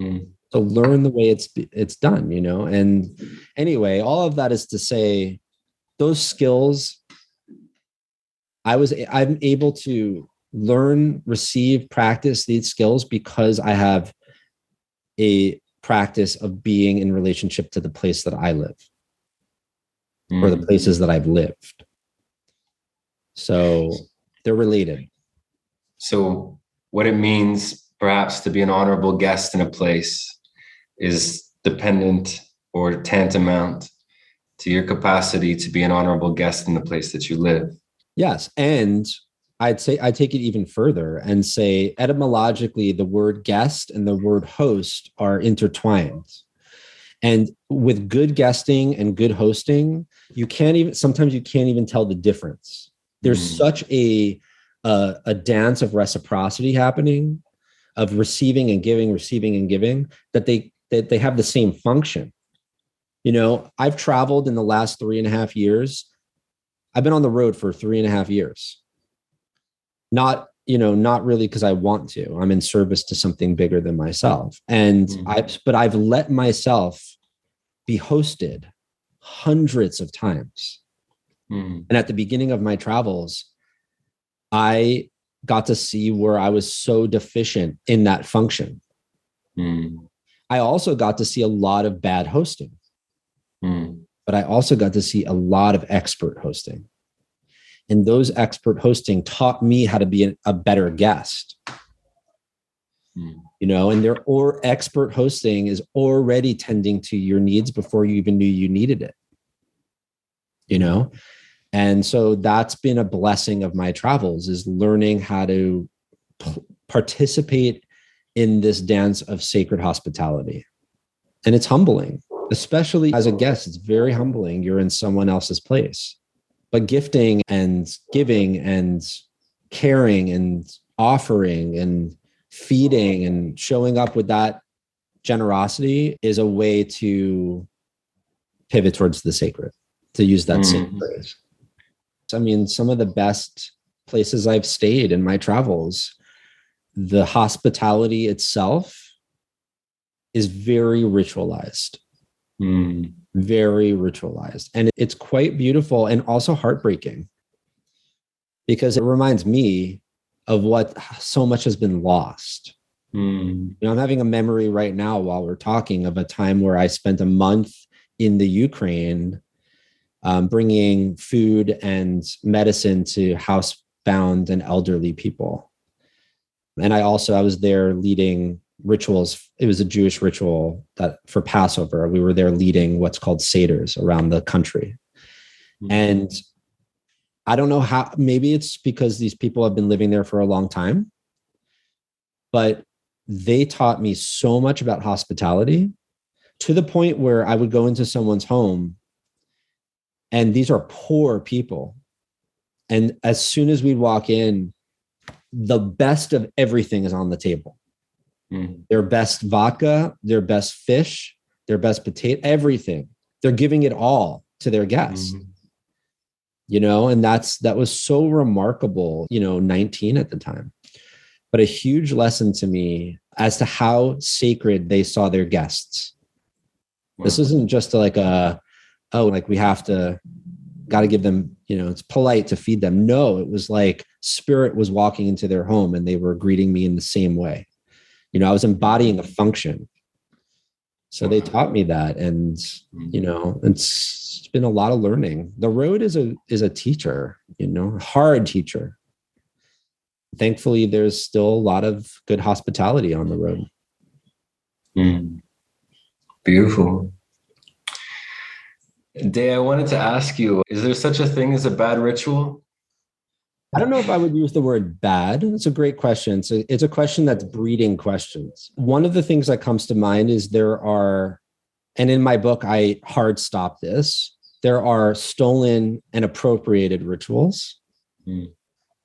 Mm. So learn the way it's done, And anyway, all of that is to say, those skills, I'm able to learn, receive, practice these skills because I have a practice of being in relationship to the place that I live, or the places that I've lived. So they're related. So what it means perhaps to be an honorable guest in a place is dependent or tantamount to your capacity to be an honorable guest in the place that you live. Yes. And I'd take it even further and say etymologically, the word guest and the word host are intertwined. And with good guesting and good hosting, sometimes you can't even tell the difference. There's such a dance of reciprocity happening, of receiving and giving, that they have the same function. I've traveled in the last 3.5 years. I've been on the road for 3.5 years. Not really because I want to. I'm in service to something bigger than myself. And I've let myself be hosted hundreds of times. And at the beginning of my travels, I got to see where I was so deficient in that function. I also got to see a lot of bad hosting, but I also got to see a lot of expert hosting. And those expert hosting taught me how to be a better guest. And their expert hosting is already tending to your needs before you even knew you needed it. And so that's been a blessing of my travels, is learning how to participate in this dance of sacred hospitality. And it's humbling, especially as a guest. It's very humbling. You're in someone else's place. But gifting and giving and caring and offering and feeding and showing up with that generosity is a way to pivot towards the sacred, to use that same phrase. I mean, some of the best places I've stayed in my travels, the hospitality itself is very ritualized. Very ritualized. And it's quite beautiful and also heartbreaking, because it reminds me of what so much has been lost. I'm having a memory right now while we're talking of a time where I spent a month in the Ukraine, bringing food and medicine to housebound and elderly people. And I was there leading rituals. It was a Jewish ritual that for Passover, we were there leading what's called seders around the country. And I don't know how, maybe it's because these people have been living there for a long time, but they taught me so much about hospitality, to the point where I would go into someone's home and these are poor people. And as soon as we walk in, the best of everything is on the table. Their best vodka, their best fish, their best potato, everything. They're giving it all to their guests. And that was so remarkable, 19 at the time, but a huge lesson to me as to how sacred they saw their guests. This isn't just like we got to give them, it's polite to feed them. No, it was like spirit was walking into their home and they were greeting me in the same way. I was embodying a function. So they taught me that. And, it's been a lot of learning. The road is a teacher, a hard teacher. Thankfully, there's still a lot of good hospitality on the road. Beautiful. Day, I wanted to ask you, is there such a thing as a bad ritual? I don't know if I would use the word bad. It's a great question. So it's a question that's breeding questions. One of the things that comes to mind is and in my book, I hard stop this. There are stolen and appropriated rituals.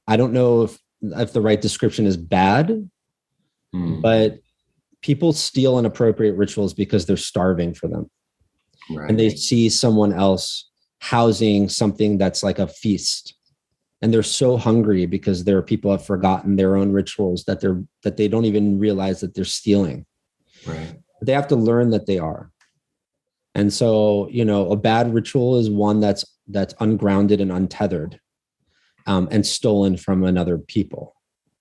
I don't know if the right description is bad, but people steal and appropriate rituals because they're starving for them. Right. And they see someone else housing something that's like a feast. And they're so hungry because there are people have forgotten their own rituals that they don't even realize that they're stealing. Right. But they have to learn that they are. And so, a bad ritual is one that's ungrounded and untethered, and stolen from another people.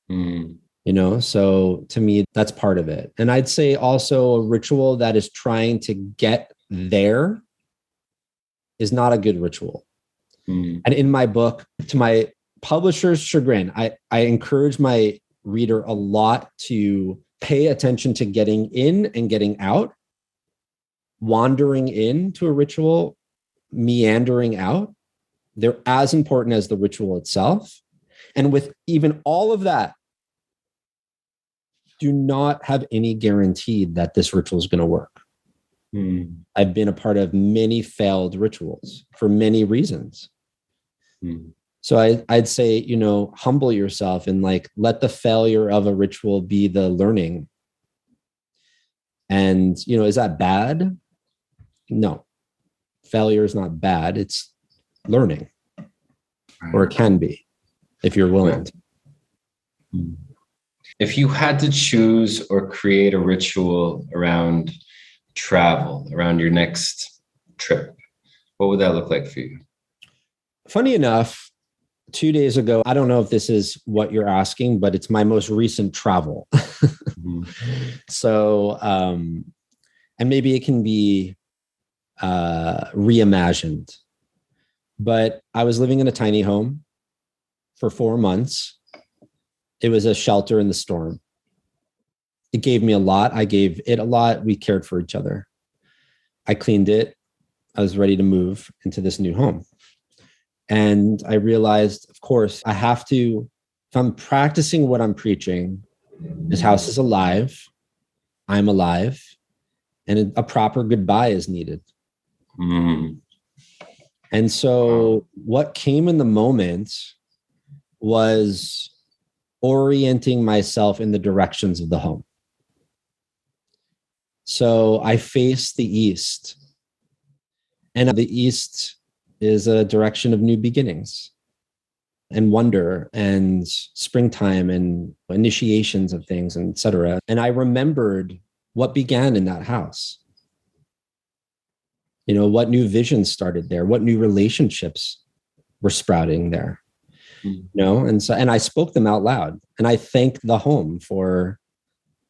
So to me, that's part of it. And I'd say also a ritual that is trying to get there is not a good ritual. And in my book, to my publisher's chagrin, I encourage my reader a lot to pay attention to getting in and getting out, wandering into a ritual, meandering out. They're as important as the ritual itself. And with even all of that, do not have any guarantee that this ritual is going to work. Mm. I've been a part of many failed rituals for many reasons. Mm. So I'd say, humble yourself and like let the failure of a ritual be the learning. And, is that bad? No, failure is not bad. It's learning, or it can be if you're willing to. Mm. If you had to choose or create a ritual around travel, around your next trip, what would that look like for you? Funny enough, 2 days ago, I don't know if this is what you're asking, but it's my most recent travel. Mm-hmm. So, and maybe it can be reimagined. But I was living in a tiny home for 4 months. It was a shelter in the storm. It gave me a lot. I gave it a lot. We cared for each other. I cleaned it. I was ready to move into this new home. And I realized, of course, I have to, if I'm practicing what I'm preaching, this house is alive, I'm alive, and a proper goodbye is needed. Mm. And so what came in the moment was orienting myself in the directions of the home. So I faced the east, and the east is a direction of new beginnings and wonder and springtime and initiations of things, and et cetera. And I remembered what began in that house. What new visions started there, what new relationships were sprouting there. And I spoke them out loud, and I thanked the home for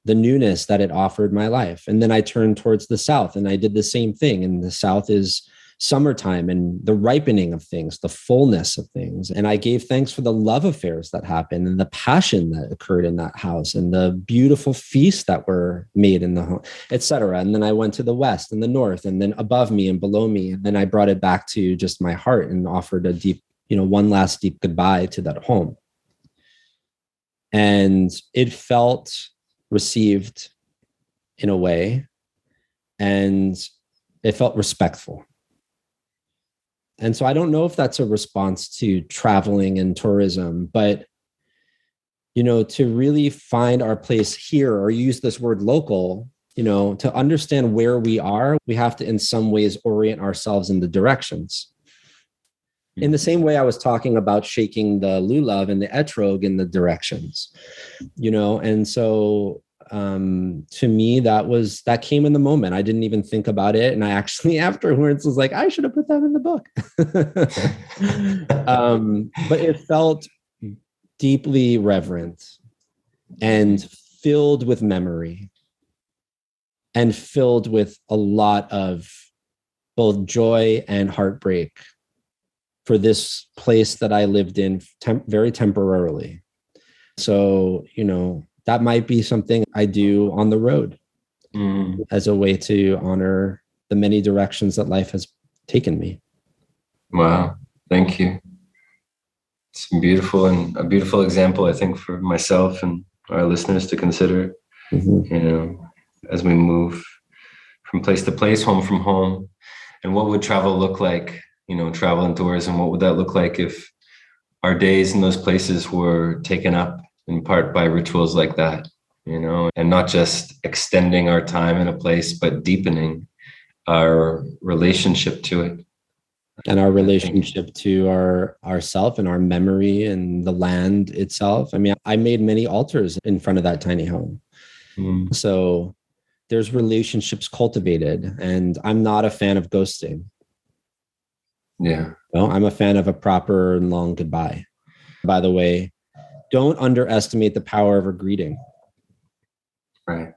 the newness that it offered my life. And then I turned towards the south and I did the same thing. And the south is summertime and the ripening of things, the fullness of things. And I gave thanks for the love affairs that happened and the passion that occurred in that house and the beautiful feasts that were made in the home, et cetera. And then I went to the west and the north, and then above me and below me. And then I brought it back to just my heart and offered a deep, one last deep goodbye to that home. And it felt received in a way, and it felt respectful. And so I don't know if that's a response to traveling and tourism, but, to really find our place here, or use this word local, to understand where we are, we have to in some ways orient ourselves in the directions. In the same way I was talking about shaking the lulav and the etrog in the directions, and so to me, that came in the moment. I didn't even think about it. And I actually afterwards was like, I should have put that in the book. But it felt deeply reverent and filled with memory and filled with a lot of both joy and heartbreak for this place that I lived in very temporarily. So, that might be something I do on the road as a way to honor the many directions that life has taken me. Wow. Thank you. It's a beautiful example, I think, for myself and our listeners to consider, as we move from place to place, home from home. And what would travel look like, travel and tourism? What would that look like if our days in those places were taken up in part by rituals like that, and not just extending our time in a place, but deepening our relationship to it. And our relationship to ourself and our memory and the land itself. I mean, I made many altars in front of that tiny home. So there's relationships cultivated, and I'm not a fan of ghosting. Yeah. I'm a fan of a proper and long goodbye. By the way, don't underestimate the power of a greeting. Right.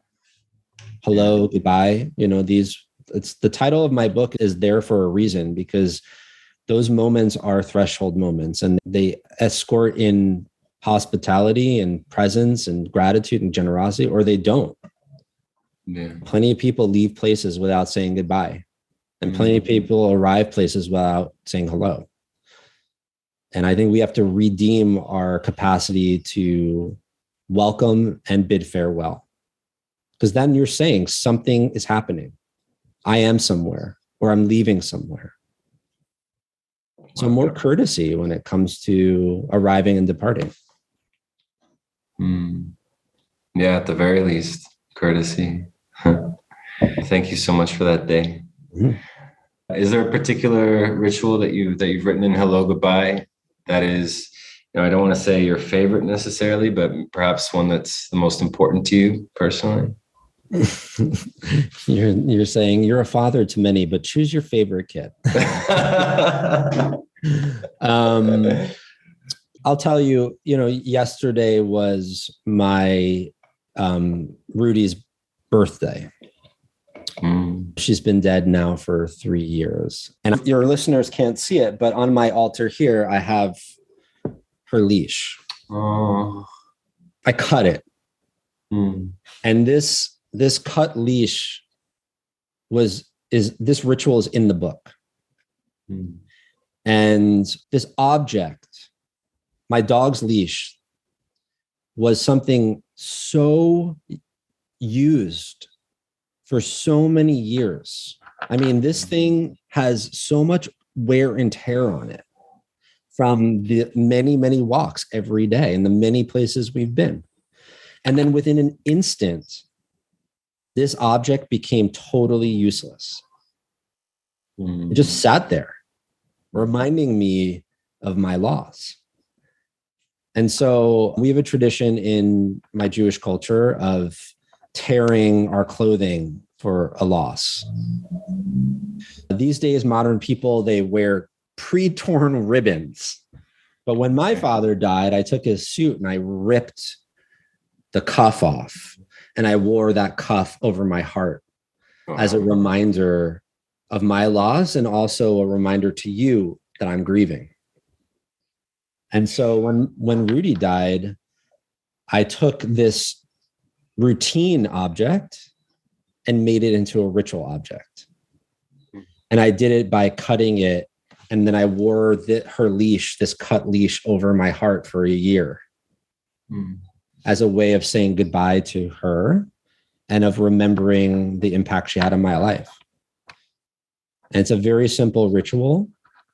Hello, goodbye. It's the title of my book is there for a reason, because those moments are threshold moments, and they escort in hospitality and presence and gratitude and generosity, or they don't. Yeah. Plenty of people leave places without saying goodbye, and plenty of people arrive places without saying hello. And I think we have to redeem our capacity to welcome and bid farewell, because then you're saying something is happening. I am somewhere or I'm leaving somewhere. So more courtesy when it comes to arriving and departing. Yeah, at the very least, courtesy. Thank you so much for that day. Mm-hmm. Is there a particular ritual that you've written in Hello Goodbye that is, I don't want to say your favorite necessarily, but perhaps one that's the most important to you personally? You're saying you're a father to many, but choose your favorite kid. I'll tell you, yesterday was my Rudy's birthday. She's been dead now for 3 years. And your listeners can't see it, but on my altar here, I have her leash. Oh. I cut it. And this cut leash this ritual is in the book. And this object, my dog's leash, was something so used for so many years. I mean, this thing has so much wear and tear on it from the many, many walks every day and the many places we've been. And then within an instant, this object became totally useless. It just sat there, reminding me of my loss. And so we have a tradition in my Jewish culture of tearing our clothing for a loss. These days, modern people, they wear pre-torn ribbons. But when my father died, I took his suit and I ripped the cuff off. And I wore that cuff over my heart as a reminder of my loss and also a reminder to you that I'm grieving. And so when Rudy died, I took this routine object and made it into a ritual object. And I did it by cutting it. And then I wore her leash, this cut leash, over my heart for a year as a way of saying goodbye to her and of remembering the impact she had on my life. And it's a very simple ritual,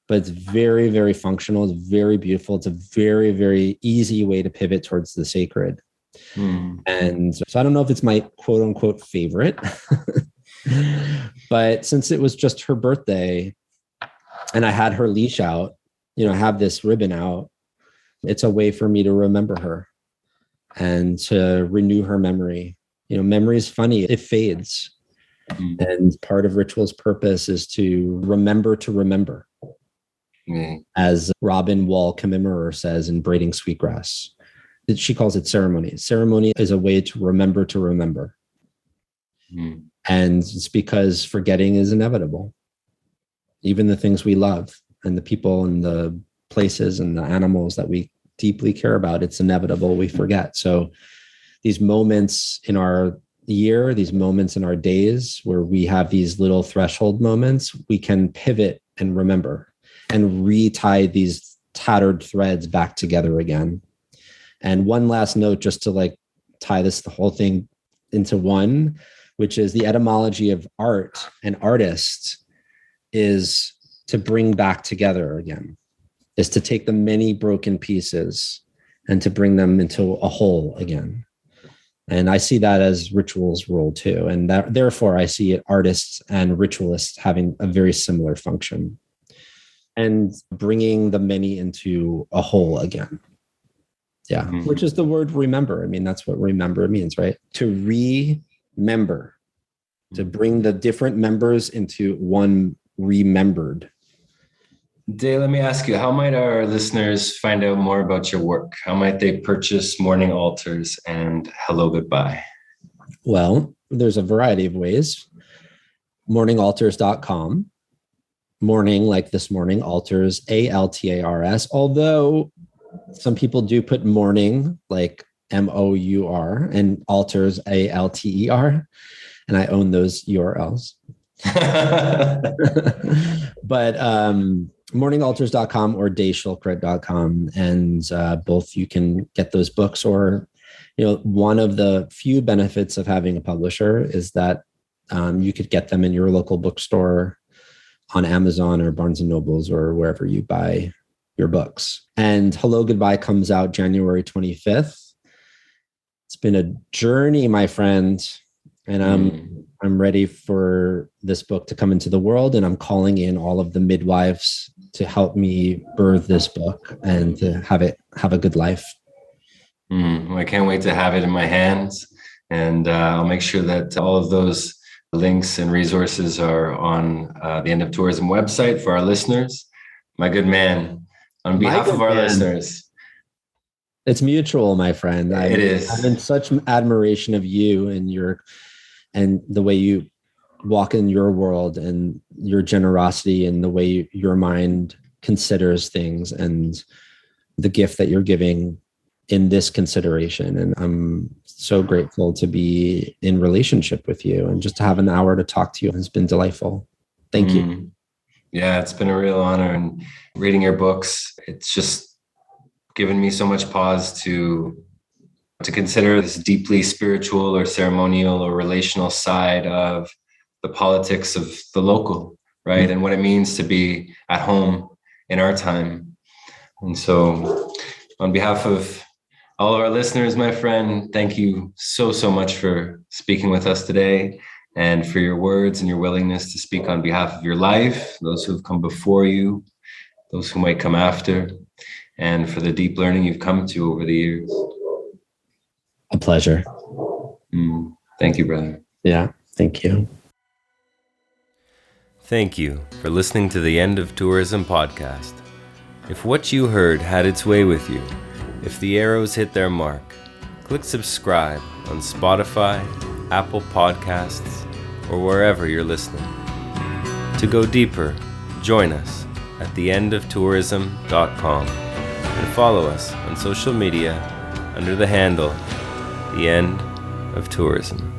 but it's very, very functional. It's very beautiful. It's a very, very easy way to pivot towards the sacred. And so I don't know if it's my quote unquote favorite, but since it was just her birthday and I had her leash out, have this ribbon out, it's a way for me to remember her and to renew her memory. Memory is funny. It fades. And part of ritual's purpose is to remember, as Robin Wall Kimmerer says in Braiding Sweetgrass. She calls it ceremony. Ceremony is a way to remember. And it's because forgetting is inevitable. Even the things we love and the people and the places and the animals that we deeply care about, it's inevitable we forget. So these moments in our year, these moments in our days where we have these little threshold moments, we can pivot and remember and retie these tattered threads back together again. And one last note, just to tie the whole thing into one, which is the etymology of art and artist is to bring back together again, is to take the many broken pieces and to bring them into a whole again. And I see that as ritual's role too. And therefore I see artists and ritualists having a very similar function and bringing the many into a whole again. Yeah. Which is the word remember. I mean, that's what remember means, right? To remember, to bring the different members into one remembered. Day, let me ask you, how might our listeners find out more about your work? How might they purchase Morning Altars and Hello Goodbye? Well, there's a variety of ways. Morningaltars.com. Morning, like this morning, altars, ALTARS. Although some people do put morning, like MOUR, and altars, ALTER. And I own those URLs. But morningaltars.com or schildkret.com. And both you can get those books, or, one of the few benefits of having a publisher is that You could get them in your local bookstore, on Amazon or Barnes and Nobles or wherever you buy your books. And Hello Goodbye comes out January 25th. It's been a journey, my friend, and I'm ready for this book to come into the world, and I'm calling in all of the midwives to help me birth this book and to have a good life. I can't wait to have it in my hands, and I'll make sure that all of those links and resources are on the End of Tourism website for our listeners. My good man, on behalf of our listeners. It's mutual, my friend. It is. I'm in such admiration of you and the way you walk in your world and your generosity and the way your mind considers things and the gift that you're giving in this consideration. And I'm so grateful to be in relationship with you, and just to have an hour to talk to you has been delightful. Thank you. Yeah, it's been a real honor, and reading your books, it's just given me so much pause to consider this deeply spiritual or ceremonial or relational side of the politics of the local, right? And what it means to be at home in our time. And so on behalf of all of our listeners, my friend, thank you so, so much for speaking with us today, and for your words and your willingness to speak on behalf of your life, those who have come before you, those who might come after, and for the deep learning you've come to over the years. A pleasure. Thank you, brother. Yeah, thank you. Thank you for listening to the End of Tourism podcast. If what you heard had its way with you, if the arrows hit their mark, click subscribe on Spotify, Apple Podcasts, or wherever you're listening. To go deeper, join us at theendoftourism.com and follow us on social media under the handle The End of Tourism.